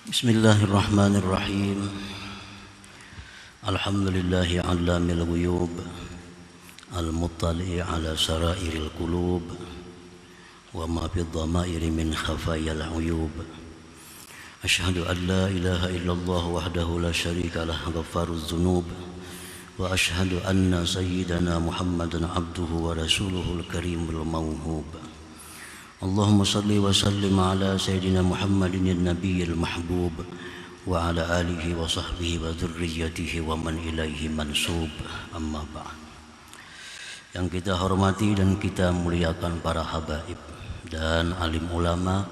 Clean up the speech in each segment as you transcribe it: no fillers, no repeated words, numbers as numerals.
Bismillahirrahmanirrahim. Alhamdulillahi 'allamil ghuyub, al-muttali' 'ala sarairil qulub, wa ma fid dhamairi min khafayal 'uyub. Asyhadu an la ilaha illallah wahdahu la syarika lah ghaffaruz dzunub, wa asyhadu anna sayyidana Muhammadan 'abduhu wa rasuluhul karimul mauhub. Allahumma salli wa sallim ala sayyidina Muhammadin an-nabiyil mahbub wa ala alihi wa sahbihi wa dzurriyyatihi wa man ilaihi mansub. Amma ba'd. Yang kita hormati dan kita muliakan para habaib dan alim ulama,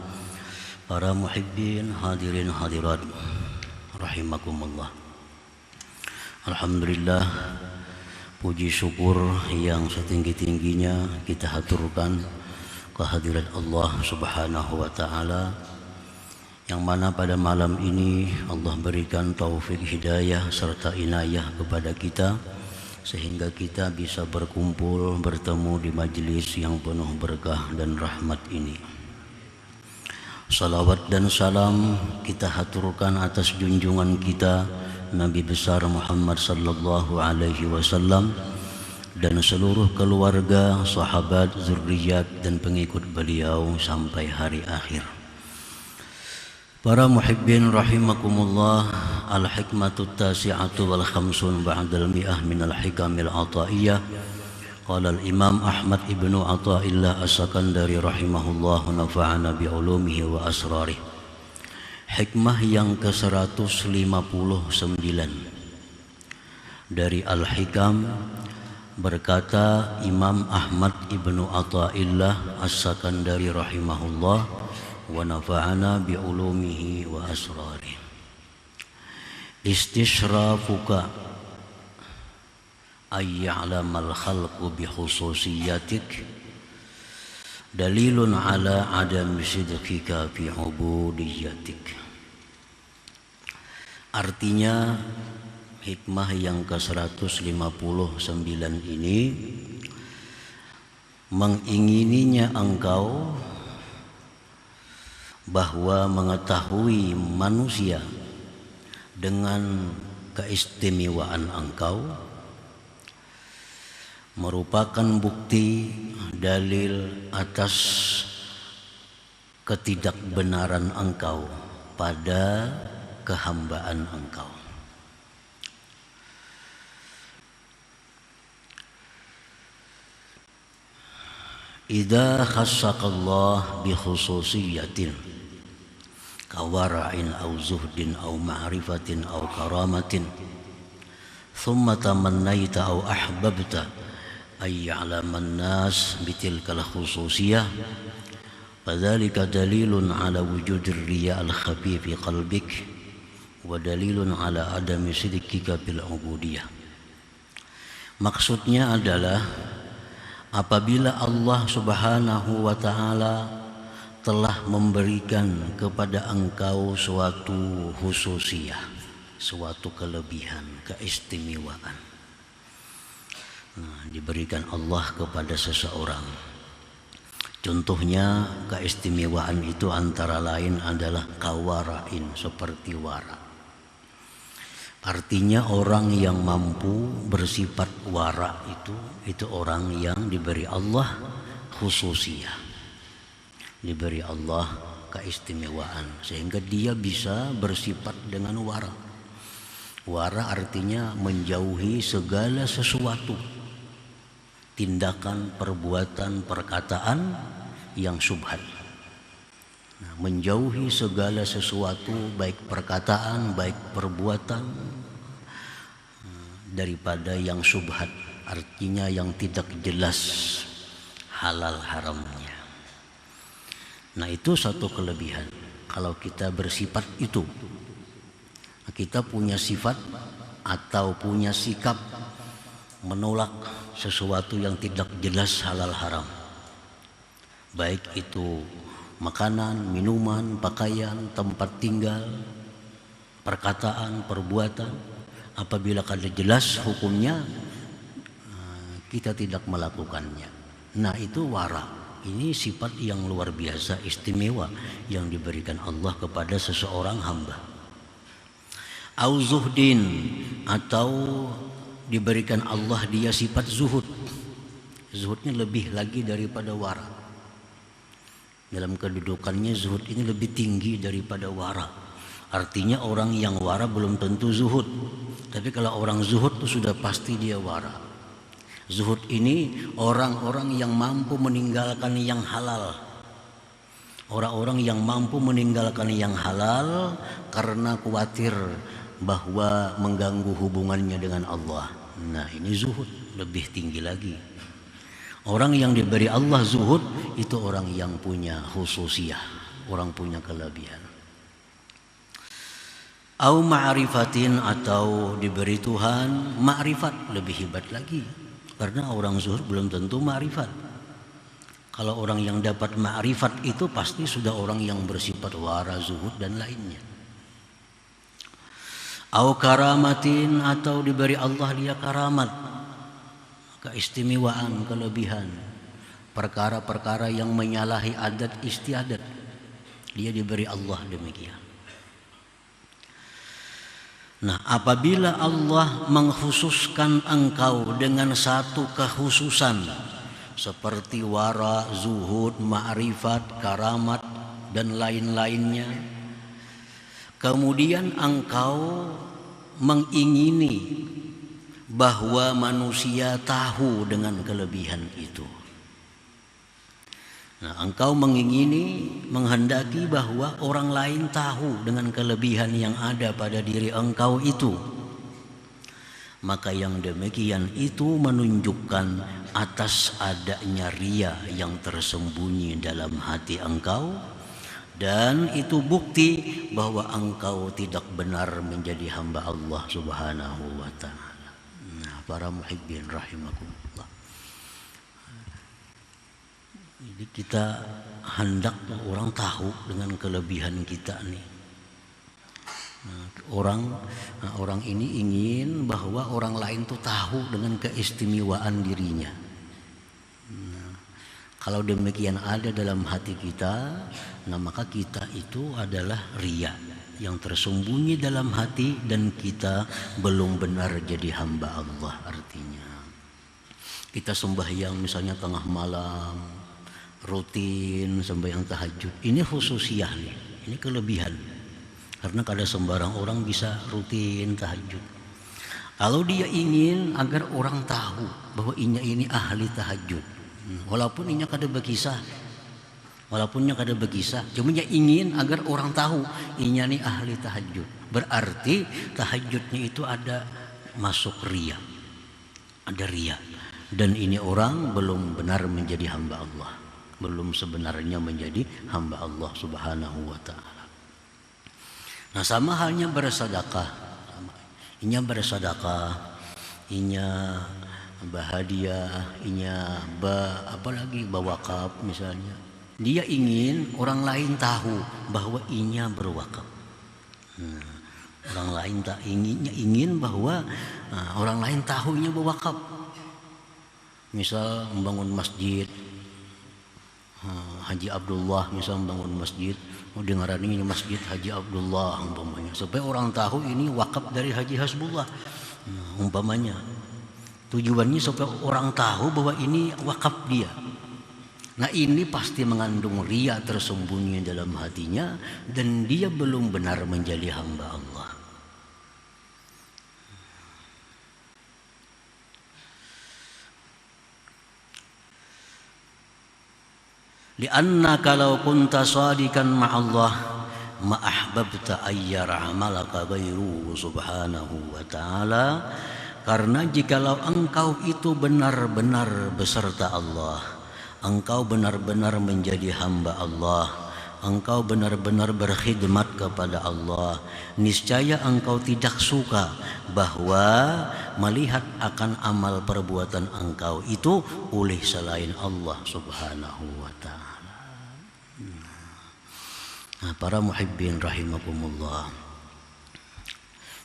para muhibbin, hadirin hadirat rahimakumullah. Alhamdulillah, puji syukur yang setinggi-tingginya kita haturkan kehadirat Allah Subhanahu wa taala, yang mana pada malam ini Allah berikan taufik hidayah serta inayah kepada kita sehingga kita bisa berkumpul bertemu di majelis yang penuh berkah dan rahmat ini. Salawat dan salam kita haturkan atas junjungan kita Nabi besar Muhammad sallallahu alaihi wasallam dan seluruh keluarga, sahabat, zurriyat dan pengikut beliau sampai hari akhir. Para muhibbin rahimakumullah, al-hikmatut tasi'atu wal khamsun ba'dal mi'ah minal hikamil ataiyah. Qala al-imam Ahmad ibnu Athaillah as-Sakandari rahimahullah, nafa'ana bi'ulumihi wa asrarih. Hikmah yang ke-159 dari Al-Hikam. Berkata Imam Ahmad ibnu Athaillah as-Sakandari rahimahullah, wa nafa'ana bi'ulumihi wa asrarih. Istishrafuka ayya'lamal khalqu bihususiyatik dalilun ala adam sidqika fi ubudiyatik. Artinya, hikmah yang ke-159 ini mengingininya engkau bahwa mengetahui manusia dengan keistimewaan engkau merupakan bukti dalil atas ketidakbenaran engkau pada kehambaan engkau. Idza khassaqallah bi khususiyatin kawara'in aw zuhdin aw ma'rifatin aw karamatin thumma tamannaita aw ahbabta ay ya'laman nas bitilkal khususiyah fadzalika dalilun ala wujudir riya al-khafi fi qalbik wa dalilun ala adami sidqika bil ubudiyah. Maksudnya adalah apabila Allah Subhanahu wa ta'ala telah memberikan kepada engkau suatu khususiyah, suatu kelebihan, keistimewaan. Diberikan Allah kepada seseorang. Contohnya keistimewaan itu antara lain adalah kawarain, seperti wara. Artinya orang yang mampu bersifat wara itu orang yang diberi Allah khususiyah, diberi Allah keistimewaan sehingga dia bisa bersifat dengan wara. Wara artinya menjauhi segala sesuatu, tindakan, perbuatan, perkataan yang syubhat. Menjauhi segala sesuatu, baik perkataan, baik perbuatan, daripada yang syubhat, artinya yang tidak jelas halal haramnya. Nah, itu satu kelebihan. Kalau kita bersifat itu, kita punya sifat atau punya sikap menolak sesuatu yang tidak jelas halal haram, baik itu makanan, minuman, pakaian, tempat tinggal, perkataan, perbuatan. Apabila kada jelas hukumnya, kita tidak melakukannya. Nah, itu wara. Ini sifat yang luar biasa, istimewa yang diberikan Allah kepada seseorang hamba. Au zuhdin, atau diberikan Allah dia sifat zuhud. Zuhudnya lebih lagi daripada wara. Dalam kedudukannya zuhud ini lebih tinggi daripada wara. Artinya orang yang wara belum tentu zuhud. Tapi kalau orang zuhud itu sudah pasti dia wara. Zuhud ini orang-orang yang mampu meninggalkan yang halal. Orang-orang yang mampu meninggalkan yang halal karena khawatir bahwa mengganggu hubungannya dengan Allah. Nah, ini zuhud lebih tinggi lagi. Orang yang diberi Allah zuhud itu orang yang punya khususiyah, orang punya kelebihan. Au ma'rifatin, atau diberi Tuhan ma'rifat, lebih hebat lagi. Karena orang zuhud belum tentu ma'rifat. Kalau orang yang dapat ma'rifat itu pasti sudah orang yang bersifat wara, zuhud dan lainnya. Au karamatin, atau diberi Allah dia karamat, keistimewaan, kelebihan, perkara-perkara yang menyalahi adat istiadat, dia diberi Allah demikian. Nah, apabila Allah mengkhususkan engkau dengan satu kekhususan seperti wara, zuhud, ma'rifat, karamat dan lain-lainnya, kemudian engkau mengingini bahwa manusia tahu dengan kelebihan itu. Nah, engkau mengingini, menghendaki bahwa orang lain tahu dengan kelebihan yang ada pada diri engkau itu. Maka yang demikian itu menunjukkan atas adanya riya yang tersembunyi dalam hati engkau. Dan itu bukti bahwa engkau tidak benar menjadi hamba Allah Subhanahu wa ta'ala. Nah, para muhibbin rahimakumullah. Jadi kita hendak orang tahu dengan kelebihan kita nih. Orang ini ingin bahwa orang lain tuh tahu dengan keistimewaan dirinya. Kalau demikian ada dalam hati kita, nah maka kita itu adalah riya yang tersembunyi dalam hati dan kita belum benar jadi hamba Allah. Artinya kita sembahyang misalnya tengah malam, rutin sembahyang tahajud, ini khususiyah nih, ini kelebihan. Karena kada sembarang orang bisa rutin tahajud. Kalau dia ingin agar orang tahu bahwa ini ahli tahajud, walaupun inya kada berkisah, cuma dia ingin agar orang tahu inya ni ahli tahajud. Berarti tahajudnya itu ada masuk riya, ada riya. Dan ini orang belum benar menjadi hamba Allah, belum sebenarnya menjadi hamba Allah Subhanahu wa ta'ala. Nah, sama halnya bersedekah. Inya bersedekah, inya bahadiah, inya apalagi bawakaf misalnya. Dia ingin orang lain tahu bahwa inya berwakaf. Orang lain tak ingin bahwa orang lain tahu inya berwakaf. Misal membangun masjid, Haji Abdullah misal membangun masjid, dengaran ini masjid Haji Abdullah umpamanya, supaya orang tahu ini wakaf dari Haji Hasbullah umpamanya. Tujuannya supaya orang tahu bahwa ini wakaf dia. Nah, ini pasti mengandung riya tersembunyi dalam hatinya dan dia belum benar menjadi hamba Allah. Lianna kalau kunta sadikan ma'allah ma'ahbabta ayyar amalaka ghairuhu subhanahu wa ta'ala. Karena jikalau engkau itu benar-benar beserta Allah, engkau benar-benar menjadi hamba Allah, engkau benar-benar berkhidmat kepada Allah, niscaya engkau tidak suka bahwa melihat akan amal perbuatan engkau itu oleh selain Allah Subhanahu wa ta'ala. Nah, para muhibbin rahimakumullah.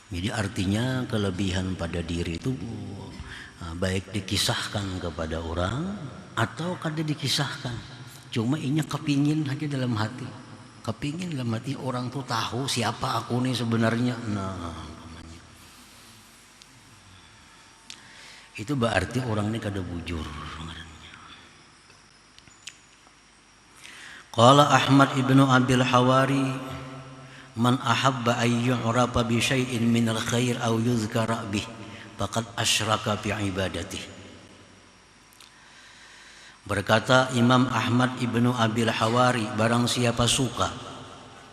Jadi artinya kelebihan pada diri itu baik dikisahkan kepada orang atau kada dikisahkan. Cuma inya kepingin aja dalam hati. Kepingin dalam hati orang tuh tahu siapa aku nih sebenarnya. Nah, itu berarti orang ini kada bujur. Qala Ahmad ibnu Abil Hawari, man ahabba ay yu'rafa bi syai'in minal khair aw yuzkara bih faqad asyraka fi ibadatihi. Berkata Imam Ahmad ibnu Abil Hawari, barang siapa suka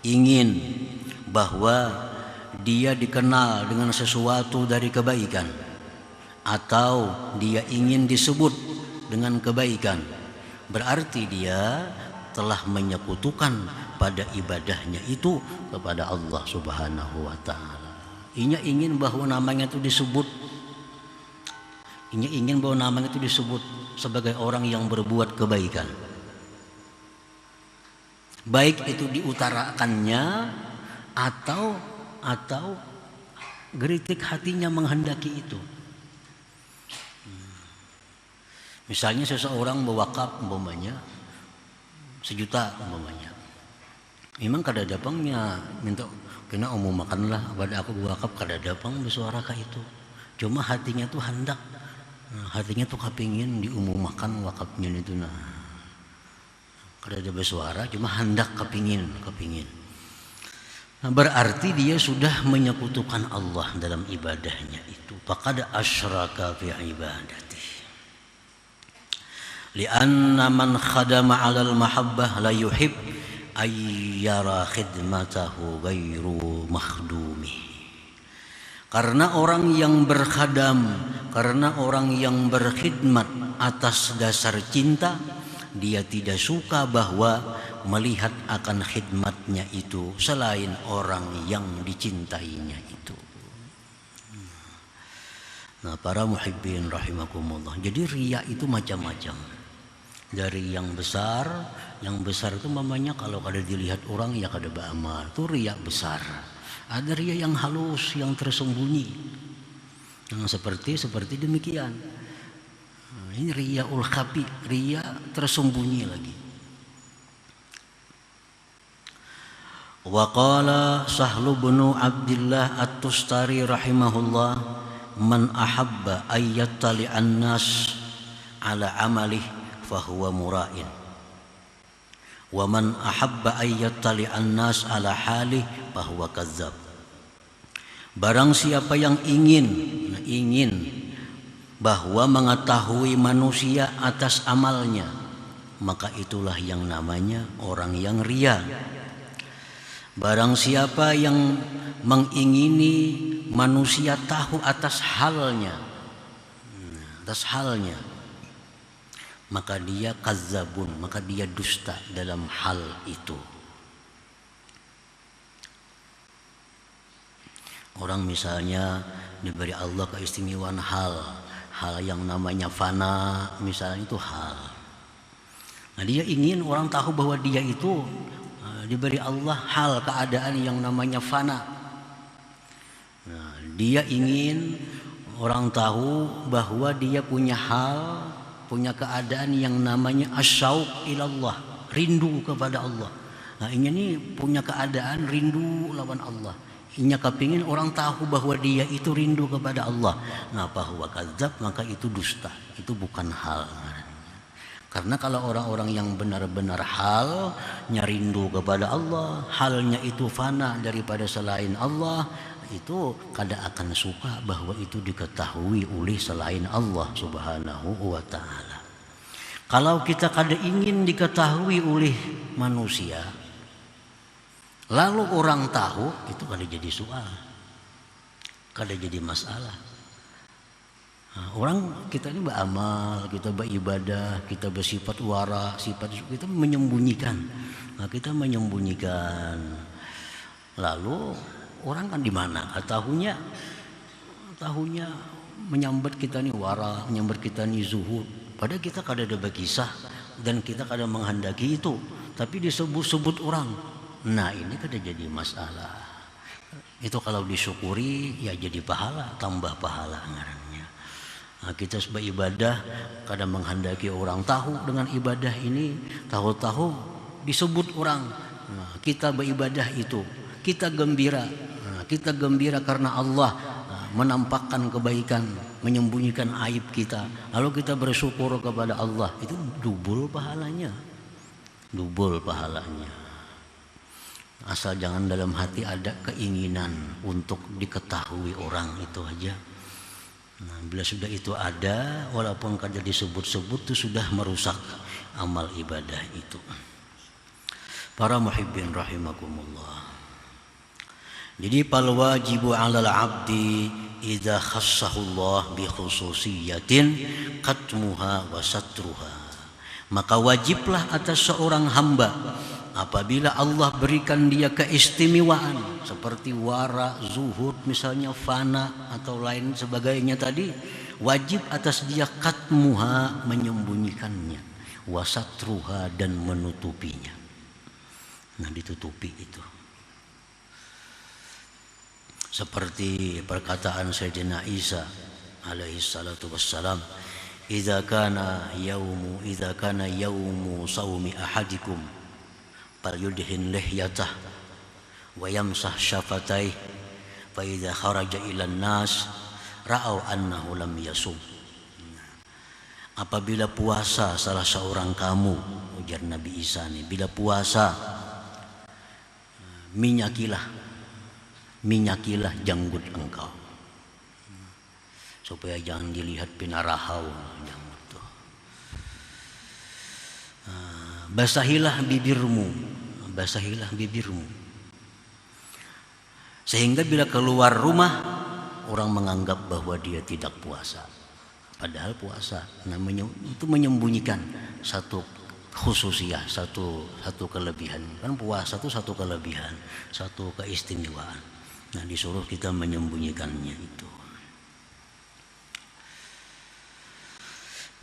ingin bahwa dia dikenal dengan sesuatu dari kebaikan, atau dia ingin disebut dengan kebaikan, berarti dia telah menyekutukan pada ibadahnya itu kepada Allah Subhanahu wa ta'ala. Inya ingin bahwa namanya itu disebut, inya ingin bahwa namanya itu disebut sebagai orang yang berbuat kebaikan, baik itu diutarakannya atau geritik hatinya menghendaki itu. Misalnya seseorang berwakaf umpamanya 1 juta umpamanya, memang kada dapangnya minta kena umum makanlah pada aku berwakaf, kada dapang bersuara ke itu, cuma hatinya tuh hendak, hatinya tuh kepingin diumumkan wakafnya itu. Nah, kada ada bersuara, cuma hendak kepingin. Nah, berarti dia sudah menyekutukan Allah dalam ibadahnya itu. Faqad asyraka fi ibadati. Lianna man khadama 'alal mahabbah la yuhib ay yara khidmatahu ghairu makhdumi. Karena orang yang berkhadam, karena orang yang berkhidmat atas dasar cinta, dia tidak suka bahwa melihat akan khidmatnya itu selain orang yang dicintainya itu. Nah, para muhibbin rahimakumullah. Jadi riya itu macam-macam. Dari yang besar itu mamanya kalau kada dilihat orang ya kada beramal, itu riya besar. Ada riya yang halus, yang tersembunyi, yang seperti demikian. Nah, ini riyaul khafi, riya tersembunyi lagi. Wa qala Sahlu bin Abdillah At-Tustari rahimahullah, man ahabba ayyattali an-nas ala amalih fahuwa mura'in, wa man ahabba ayyattali an-nas ala halih fahuwa kazzab. Barang siapa yang ingin bahwa mengetahui manusia atas amalnya, maka itulah yang namanya orang yang riya. Barang siapa yang mengingini manusia tahu atas halnya, maka dia kazzabun, maka dia dusta dalam hal itu. Orang misalnya diberi Allah keistimewaan hal yang namanya fana, misalnya itu hal. Nah, dia ingin orang tahu bahwa dia itu diberi Allah hal keadaan yang namanya fana. Nah, dia ingin orang tahu bahwa dia punya hal, punya keadaan yang namanya asyauq ilallah, rindu kepada Allah. Nah, ini punya keadaan rindu lawan Allah. Inya kepingin orang tahu bahwa dia itu rindu kepada Allah. Nah, bahwa kadzab, maka itu dusta, itu bukan hal. Karena kalau orang-orang yang benar-benar halnya rindu kepada Allah, halnya itu fana daripada selain Allah, itu kada akan suka bahwa itu diketahui oleh selain Allah Subhanahu wa ta'ala. Kalau kita kada ingin diketahui oleh manusia, lalu orang tahu, itu kada jadi soal, kada jadi masalah. Nah, orang kita ini beramal, kita beribadah, kita bersifat wara, kita menyembunyikan. Nah, kita menyembunyikan. Lalu orang kan di mana? Tahunya menyambat kita nih wara, menyambat kita nih zuhud. Padahal kita kada ada berkisah dan kita kada menghendaki itu, tapi disebut-sebut orang. Nah, ini kada jadi masalah. Itu kalau disyukuri ya jadi pahala, tambah pahala ngarannya. Nah, kita sebagai ibadah kadang menghendaki orang tahu dengan ibadah ini, tahu-tahu disebut orang. Nah, kita beribadah itu, kita gembira. Nah, kita gembira karena Allah menampakkan kebaikan, menyembunyikan aib kita. Lalu kita bersyukur kepada Allah, itu double pahalanya. Double pahalanya. Asal jangan dalam hati ada keinginan untuk diketahui orang, itu aja. Nah, bila sudah itu ada, walaupun kada disebut-sebut, itu sudah merusak amal ibadah itu. Para muhibbin rahimakumullah. Jadi fal wajibu 'alal 'abdi idza khassahullah bi khususiyatin katmuha wa satruha. Maka wajiblah atas seorang hamba apabila Allah berikan dia keistimewaan seperti wara, zuhud misalnya, fana atau lain sebagainya tadi, wajib atas dia katmuha, menyembunyikannya, wasatruha, dan menutupinya. Nah, ditutupi itu. Seperti perkataan Sayyidina Isa alaihi salatu wassalam, idza kana yaumu saumi ahadikum falyudhin lihyatah wa yamsah syafatayh fa idza kharaja ila nas ra'au annahu lam yasum. Apabila puasa salah seorang kamu, ujar Nabi Isa nih, bila puasa minyakilah janggut engkau supaya jangan dilihat pinarahau janggut tuh. Basahilah bibirmu sehingga bila keluar rumah orang menganggap bahwa dia tidak puasa, padahal puasa. Namanya itu menyembunyikan satu khususiyah, satu kelebihan. Kan puasa itu satu kelebihan, satu keistimewaan. Nah, disuruh kita menyembunyikannya itu.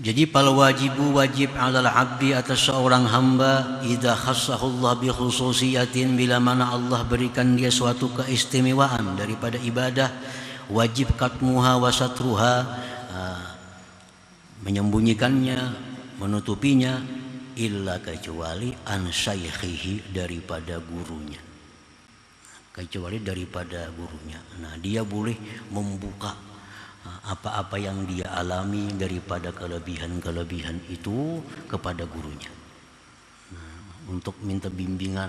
Jadi wajib 'alal 'abdi atas seorang hamba idza khassahullah bi khususiyatin, bila mana Allah berikan dia suatu keistimewaan daripada ibadah, wajib katmuha wa satruha, menyembunyikannya, menutupinya, illa kecuali an syaikhihi, daripada gurunya. Nah, dia boleh membuka apa-apa yang dia alami daripada kelebihan-kelebihan itu kepada gurunya. Nah, untuk minta bimbingan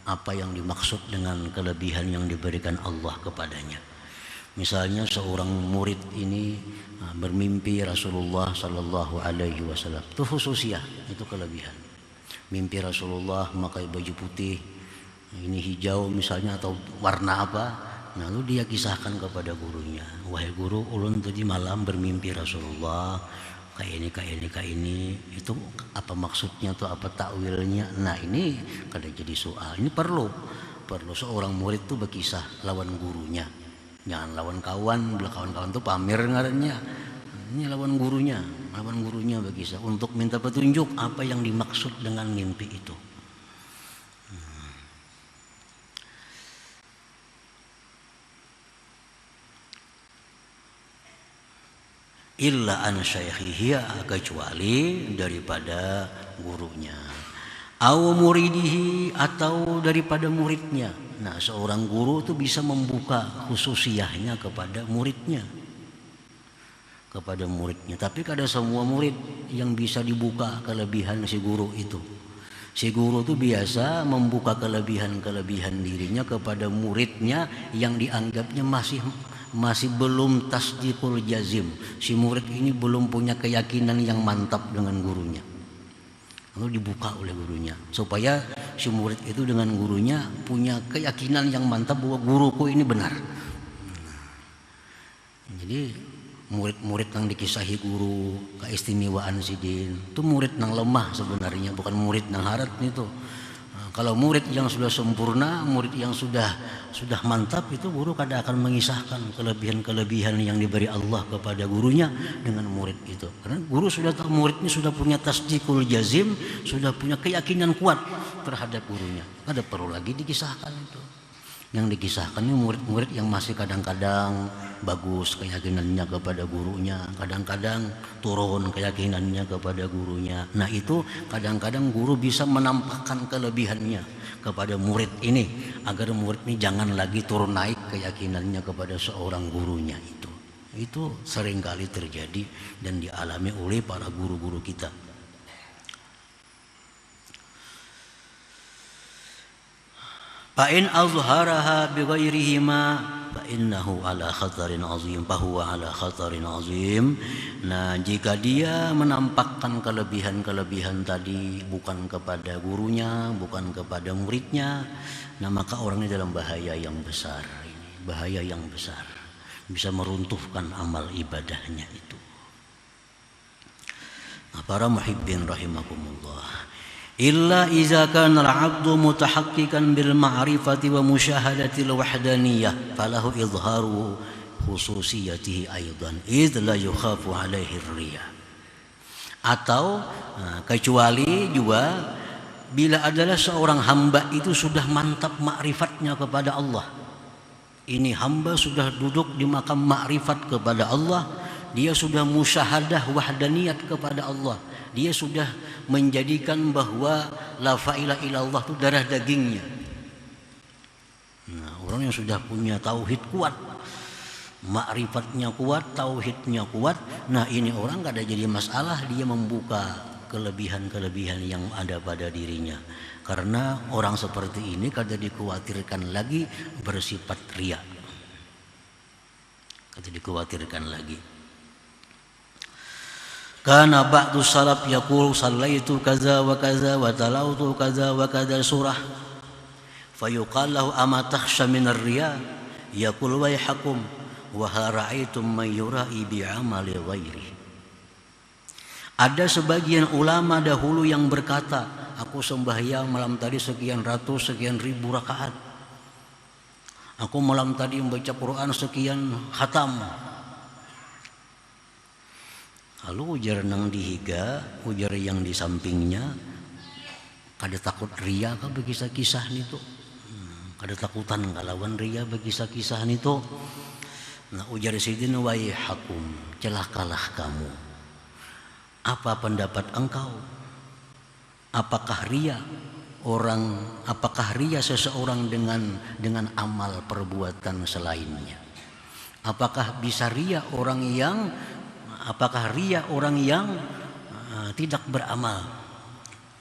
apa yang dimaksud dengan kelebihan yang diberikan Allah kepadanya. Misalnya seorang murid ini bermimpi Rasulullah sallallahu alaihi wasallam. Itu khususiyah, itu kelebihan. Mimpi Rasulullah memakai baju putih, ini hijau misalnya, atau warna apa. Lalu dia kisahkan kepada gurunya, wahai guru, ulun tadi malam bermimpi Rasulullah kayak ini, itu apa maksudnya tuh, apa takwilnya. Nah, ini kada jadi soal. Ini perlu seorang murid tuh berkisah lawan gurunya, jangan lawan kawan. Bila kawan-kawan tuh pamer ngarannya. Ini lawan gurunya berkisah untuk minta petunjuk apa yang dimaksud dengan mimpi itu. Illa an syaikhihi, kecuali daripada gurunya, au muridihi, atau daripada muridnya. Nah, seorang guru itu bisa membuka khususiyahnya kepada muridnya. Tapi kada semua murid yang bisa dibuka kelebihan si guru itu. Si guru itu biasa membuka kelebihan dirinya kepada muridnya yang dianggapnya masih belum tasdiqul jazim. Si murid ini belum punya keyakinan yang mantap dengan gurunya. Lalu dibuka oleh gurunya supaya si murid itu dengan gurunya punya keyakinan yang mantap bahwa guruku ini benar. Jadi murid-murid yang dikisahi guru keistimewaan sidin itu murid yang lemah sebenarnya, bukan murid yang harat itu. Kalau murid yang sudah sempurna, murid yang sudah mantap, itu guru kada akan mengisahkan kelebihan-kelebihan yang diberi Allah kepada gurunya dengan murid itu. Karena guru sudah tahu muridnya sudah punya tasdiqul jazim, sudah punya keyakinan kuat terhadap gurunya. Kada perlu lagi dikisahkan itu. Yang dikisahkan ini murid-murid yang masih kadang-kadang bagus keyakinannya kepada gurunya, kadang-kadang turun keyakinannya kepada gurunya. Nah itu kadang-kadang guru bisa menampakkan kelebihannya kepada murid ini agar murid ini jangan lagi turun naik keyakinannya kepada seorang gurunya itu. Itu seringkali terjadi dan dialami oleh para guru-guru kita. Fa'in azharaha bighairihima fa'innahu ala khatarin azim fahuwa ala khatarin azim. Nah, jika dia menampakkan kelebihan-kelebihan tadi bukan kepada gurunya, bukan kepada muridnya, nah maka orang ini dalam bahaya yang besar. Ini bahaya yang besar, bisa meruntuhkan amal ibadahnya itu. Nah, para muhibbin rahimakumullah, illa iza kana al-'abdu mutahaqqiqan bil ma'rifati wa musyahadatil wahdaniyah falahu izharu khususiyatihi aidan id la yukhafu alaihi riya. Atau kecuali juga bila adalah seorang hamba itu sudah mantap ma'rifatnya kepada Allah. Ini hamba sudah duduk di makam ma'rifat kepada Allah, dia sudah musyahadah wahdaniyat kepada Allah. Dia sudah menjadikan bahwa la ilaha illallah itu darah dagingnya. Nah, orang yang sudah punya tauhid kuat, ma'rifatnya kuat, tauhidnya kuat, nah ini orang gak ada jadi masalah dia membuka kelebihan-kelebihan yang ada pada dirinya. Karena orang seperti ini kada dikhawatirkan lagi bersifat riya. Kada dikhawatirkan lagi. Kana ba'du salaf yaqul sallaitu kaza wa kaza wa talautu kaza wa kaza surah fayuqal lahu ama takhsha min ar-riya yaqul wayhakum wa ra'aitum man yura'i bi'amali ghairi. Ada sebagian ulama dahulu yang berkata, aku sembahyang malam tadi sekian ratus sekian ribu rakaat, aku malam tadi membaca Quran sekian khatam. Lalu ujar nang dihiga, ujar yang di sampingnya, kada takut ria ka bagi kisah nitu. Kada takutan kalawan ria bagi kisah nitu. Nah ujar sidin waihakum, celakalah kamu. Apa pendapat engkau? Apakah ria seseorang dengan amal perbuatan selainnya? Apakah bisa ria orang yang tidak beramal?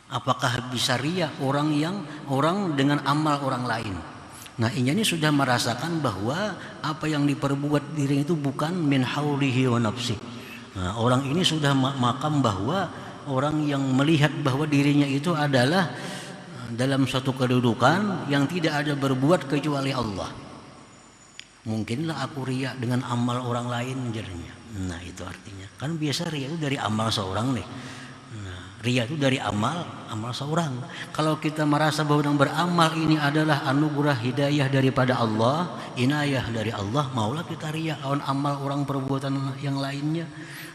Apakah bisa ria orang dengan amal orang lain? Nah ini sudah merasakan bahwa apa yang diperbuat diri itu bukan min haulihi wa nafsi. Nah, orang ini sudah makam bahwa orang yang melihat bahwa dirinya itu adalah dalam suatu kedudukan yang tidak ada berbuat kecuali Allah. Mungkinlah aku ria dengan amal orang lain jadinya. Nah itu artinya kan biasa ria itu dari amal seorang nih. Nah, ria itu dari amal seorang. Kalau kita merasa bahwa yang beramal ini adalah anugerah hidayah daripada Allah, inayah dari Allah, maulah kita ria lawan amal orang perbuatan yang lainnya.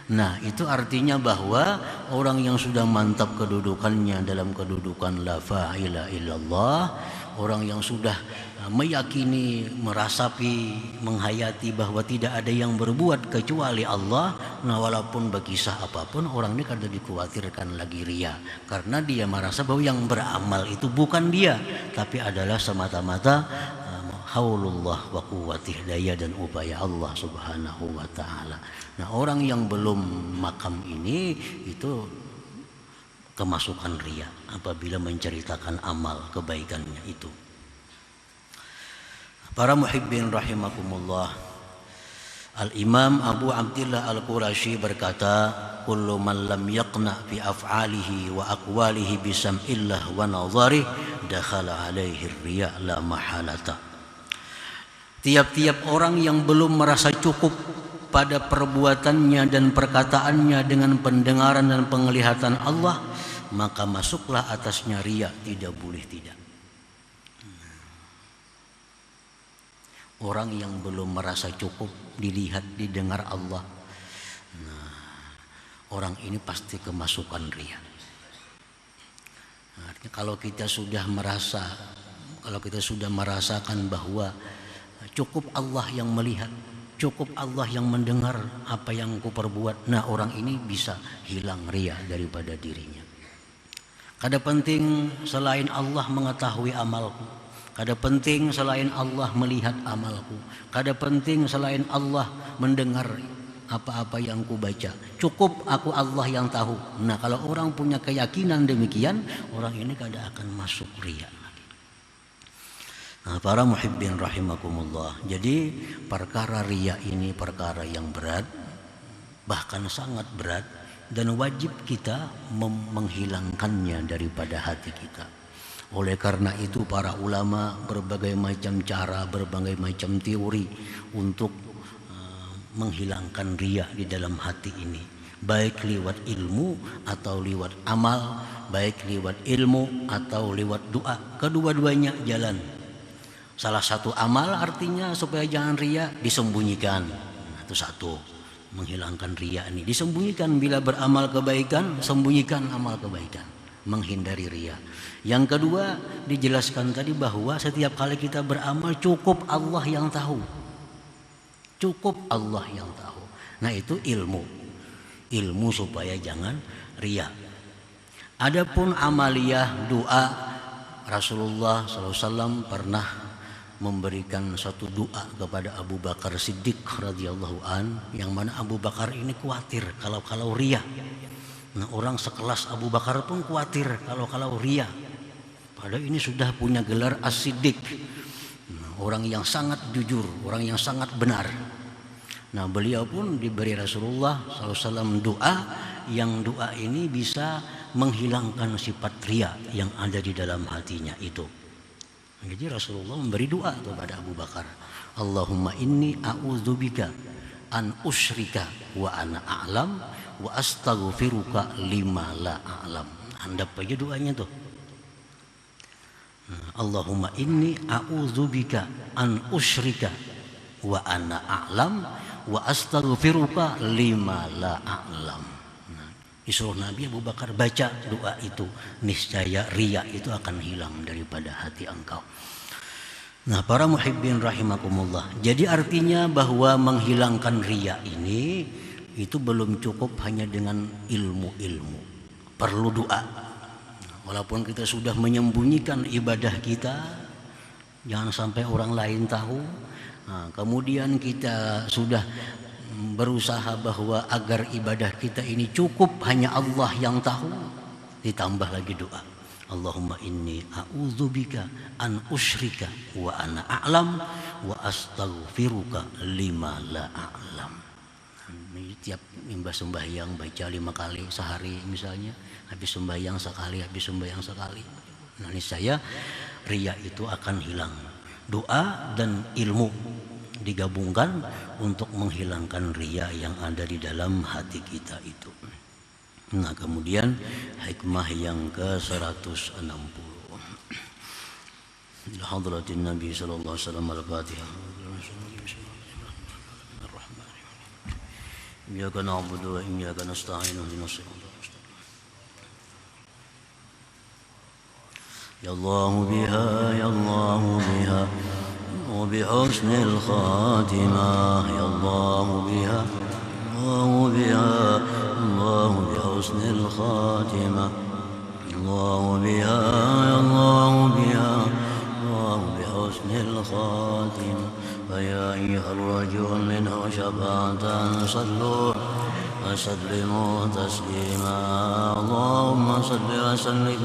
Nah itu artinya bahwa orang yang sudah mantap kedudukannya dalam kedudukan la ilaha illallah, orang yang sudah meyakini, merasapi, menghayati bahwa tidak ada yang berbuat kecuali Allah. Nah walaupun berkisah apapun, orang ini kada dikhawatirkan lagi ria, karena dia merasa bahwa yang beramal itu bukan dia, tapi adalah semata-mata haulullah wa quwwatih, daya dan upaya Allah subhanahu wa ta'ala. Nah orang yang belum makam ini itu kemasukan ria apabila menceritakan amal kebaikannya itu. Para muhibbin rahimakumullah, Al-Imam Abu Abdillah Al-Qurashi berkata, kullu man lam yaqna fi af'alihi wa aqwalihi bisam'illah wa nadharih dakhala alaihi riya la mahalata. Tiap-tiap orang yang belum merasa cukup pada perbuatannya dan perkataannya dengan pendengaran dan penglihatan Allah, maka masuklah atasnya riya, tidak boleh tidak. Orang yang belum merasa cukup dilihat, didengar Allah, nah, orang ini pasti kemasukan riya. Artinya kalau kita sudah merasa Kalau kita sudah merasakan bahwa cukup Allah yang melihat, cukup Allah yang mendengar apa yang ku perbuat, nah orang ini bisa hilang riya daripada dirinya. Kada penting selain Allah mengetahui amalku, kada penting selain Allah melihat amalku, kada penting selain Allah mendengar apa-apa yang ku baca. Cukup aku Allah yang tahu. Nah, kalau orang punya keyakinan demikian, orang ini kada akan masuk riya. Nah, para muhibbin rahimakumullah. Jadi perkara riya ini perkara yang berat, bahkan sangat berat, dan wajib kita menghilangkannya daripada hati kita. Oleh karena itu para ulama berbagai macam cara, berbagai macam teori untuk menghilangkan riya di dalam hati ini, baik lewat ilmu atau lewat amal, baik lewat ilmu atau lewat doa. Kedua-duanya jalan. Salah satu amal artinya supaya jangan riya, disembunyikan. Nah, itu satu, menghilangkan riya ini. Disembunyikan bila beramal kebaikan, sembunyikan amal kebaikan, menghindari riya. Yang kedua dijelaskan tadi bahwa setiap kali kita beramal cukup Allah yang tahu. Cukup Allah yang tahu. Nah, itu ilmu. Ilmu supaya jangan riya. Adapun amaliyah doa, Rasulullah SAW pernah memberikan satu doa kepada Abu Bakar Siddiq radhiyallahu an, yang mana Abu Bakar ini khawatir kalau riya. Nah, orang sekelas Abu Bakar pun khawatir kalau riya. Padahal ini sudah punya gelar As-Siddiq. Orang yang sangat jujur, orang yang sangat benar. Nah, beliau pun diberi Rasulullah SAW doa, yang doa ini bisa menghilangkan sifat riya yang ada di dalam hatinya itu. Jadi Rasulullah memberi doa kepada Abu Bakar, Allahumma inni a'udzubika an usyrika wa ana a'lam wa astaghfiruka lima la a'lam. Anda aja doanya tuh. Allahumma inni a'udzubika an usyrika wa ana a'lam wa astaghfiruka lima la a'lam. Disuruh Nabi Abu Bakar baca doa itu, niscaya riya itu akan hilang daripada hati engkau. Nah, para muhibbin rahimakumullah. Jadi artinya bahwa menghilangkan riya ini itu belum cukup hanya dengan ilmu-ilmu. Perlu doa. Walaupun kita sudah menyembunyikan ibadah kita, jangan sampai orang lain tahu. Nah, kemudian kita sudah berusaha bahwa agar ibadah kita ini cukup hanya Allah yang tahu, ditambah lagi doa, Allahumma inni a'udzubika an usyrika wa ana a'lam wa astaghfiruka lima la a'lam. Tiap sembahyang baca 5 kali sehari misalnya, habis sembahyang sekali, habis sembahyang sekali. Nah, ini saya riya itu akan hilang. Doa dan ilmu digabungkan untuk menghilangkan riya yang ada di dalam hati kita itu. Nah, kemudian hikmah yang ke-160. Ila hadratin Nabi sallallahu alaihi wasallam al-Fatihah. Iyyaka na'budu wa iyyaka nasta'in ihdinas siratal mustaqim. Ya Allah biha ya Allah biha وبحسن الخاتمة يا الله بها الله بها الله بحسن الخاتمة الله بها يا الله بها الله بحسن الخاتمة فيا أيها الرجل منه شفاعة صلوا وسلموا تسليما اللهم صل وسلم